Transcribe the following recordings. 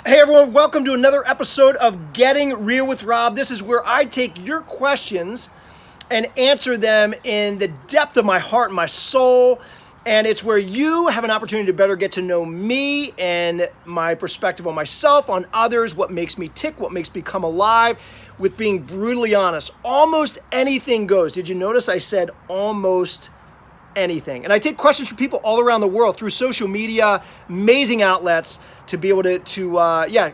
Hey everyone, welcome to another episode of Getting Real with Rob. This is where I take your questions and answer them in the depth of my heart and my soul. And it's where you have an opportunity to better get to know me and my perspective on myself, on others, what makes me tick, what makes me come alive, with being brutally honest. Almost anything goes. Did you notice I said almost anything? And I take questions from people all around the world through social media, amazing outlets to be able to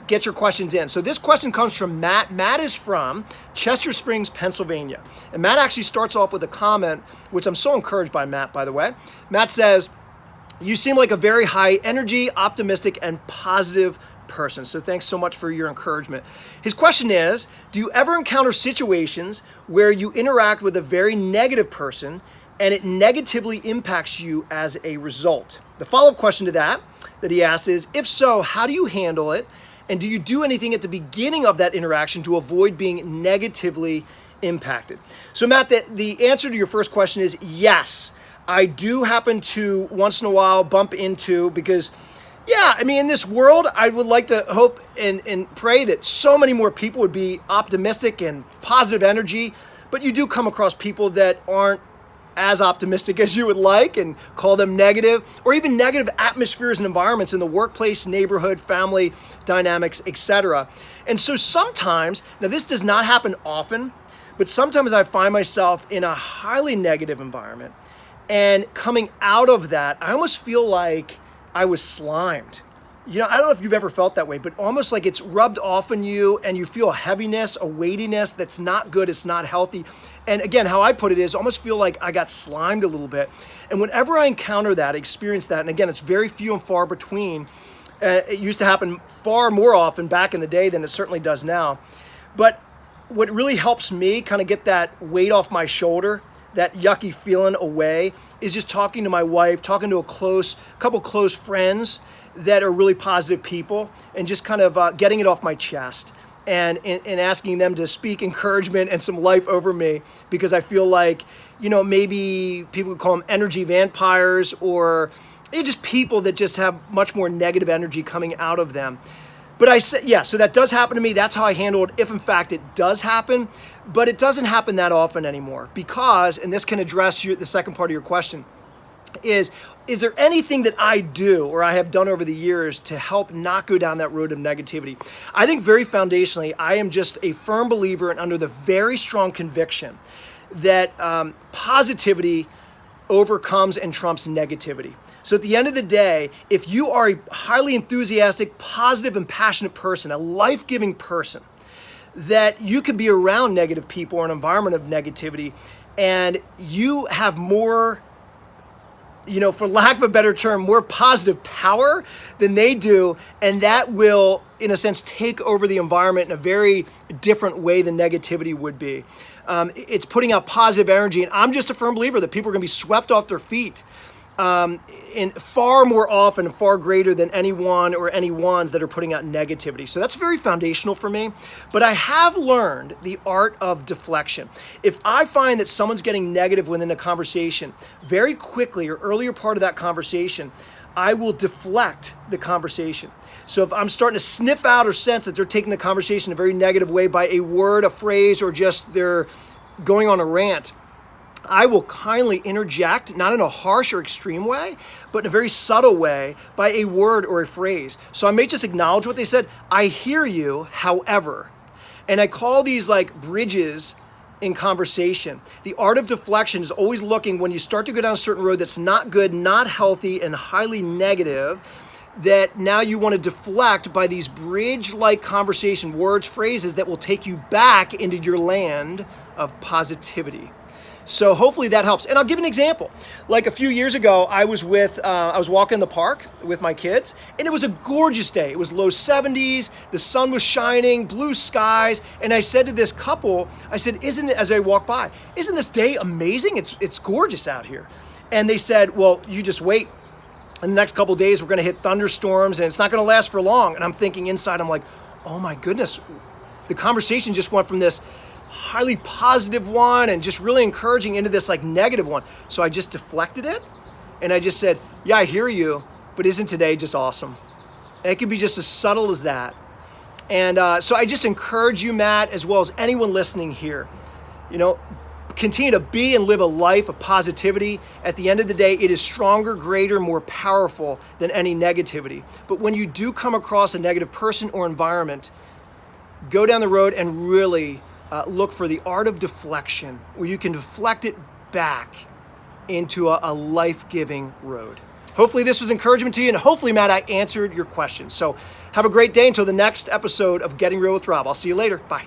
get your questions in. So this question comes from Matt. Matt is from Chester Springs, Pennsylvania. And Matt actually starts off with a comment, which I'm so encouraged by Matt, by the way. Matt says, "You seem like a very high energy, optimistic, and positive person." So thanks so much for your encouragement. His question is, do you ever encounter situations where you interact with a very negative person and it negatively impacts you as a result? The follow-up question to that he asked is, if so, how do you handle it? And do you do anything at the beginning of that interaction to avoid being negatively impacted? So Matt, the answer to your first question is yes. I do happen to once in a while bump into, because in this world, I would like to hope and pray that so many more people would be optimistic and positive energy, but you do come across people that aren't as optimistic as you would like and call them negative, or even negative atmospheres and environments in the workplace, neighborhood, family dynamics, etc. And so sometimes, now this does not happen often, but sometimes I find myself in a highly negative environment, and coming out of that, I almost feel like I was slimed. I don't know if you've ever felt that way, but almost like it's rubbed off on you and you feel a heaviness, a weightiness that's not good, it's not healthy. And again, how I put it is almost feel like I got slimed a little bit. And whenever I encounter that, experience that, and again, it's very few and far between. It used to happen far more often back in the day than it certainly does now. But what really helps me kind of get that weight off my shoulder, that yucky feeling away, is just talking to my wife, talking to a couple close friends that are really positive people, and just kind of getting it off my chest and asking them to speak encouragement and some life over me, because I feel like, maybe people would call them energy vampires, or just people that just have much more negative energy coming out of them. But I said, so that does happen to me. That's how I handle it, if in fact it does happen, but it doesn't happen that often anymore, because, and this can address the second part of your question, is there anything that I do or I have done over the years to help not go down that road of negativity? I think very foundationally, I am just a firm believer and under the very strong conviction that positivity overcomes and trumps negativity. So at the end of the day, if you are a highly enthusiastic, positive, and passionate person, a life-giving person, that you could be around negative people or an environment of negativity, and you have more, for lack of a better term, more positive power than they do, and that will, in a sense, take over the environment in a very different way than negativity would be. It's putting out positive energy, and I'm just a firm believer that people are going to be swept off their feet in far more often and far greater than anyone or anyones that are putting out negativity. So that's very foundational for me. But I have learned the art of deflection. If I find that someone's getting negative within a conversation, very quickly or earlier part of that conversation, I will deflect the conversation. So if I'm starting to sniff out or sense that they're taking the conversation in a very negative way by a word, a phrase, or just they're going on a rant, I will kindly interject, not in a harsh or extreme way, but in a very subtle way by a word or a phrase. So I may just acknowledge what they said. I hear you, however. And I call these like bridges in conversation. The art of deflection is always looking, when you start to go down a certain road that's not good, not healthy, and highly negative, that now you want to deflect by these bridge-like conversation, words, phrases that will take you back into your land of positivity. So hopefully that helps. And I'll give an example. Like a few years ago, I was walking in the park with my kids, and it was a gorgeous day. It was low 70s, the sun was shining, blue skies, and I said to this couple, I said, as I walked by, isn't this day amazing? It's gorgeous out here. And they said, well, you just wait. In the next couple of days, we're going to hit thunderstorms, and it's not going to last for long. And I'm thinking inside, I'm like, oh my goodness, the conversation just went from this highly positive one and just really encouraging into this like negative one. So I just deflected it, and I just said, yeah, I hear you, but isn't today just awesome? It can be just as subtle as that. And so I just encourage you, Matt, as well as anyone listening here, continue to be and live a life of positivity. At the end of the day, it is stronger, greater, more powerful than any negativity. But when you do come across a negative person or environment, go down the road and really look for the art of deflection, where you can deflect it back into a life-giving road. Hopefully this was encouragement to you, and hopefully, Matt, I answered your questions. So have a great day until the next episode of Getting Real with Robb. I'll see you later. Bye.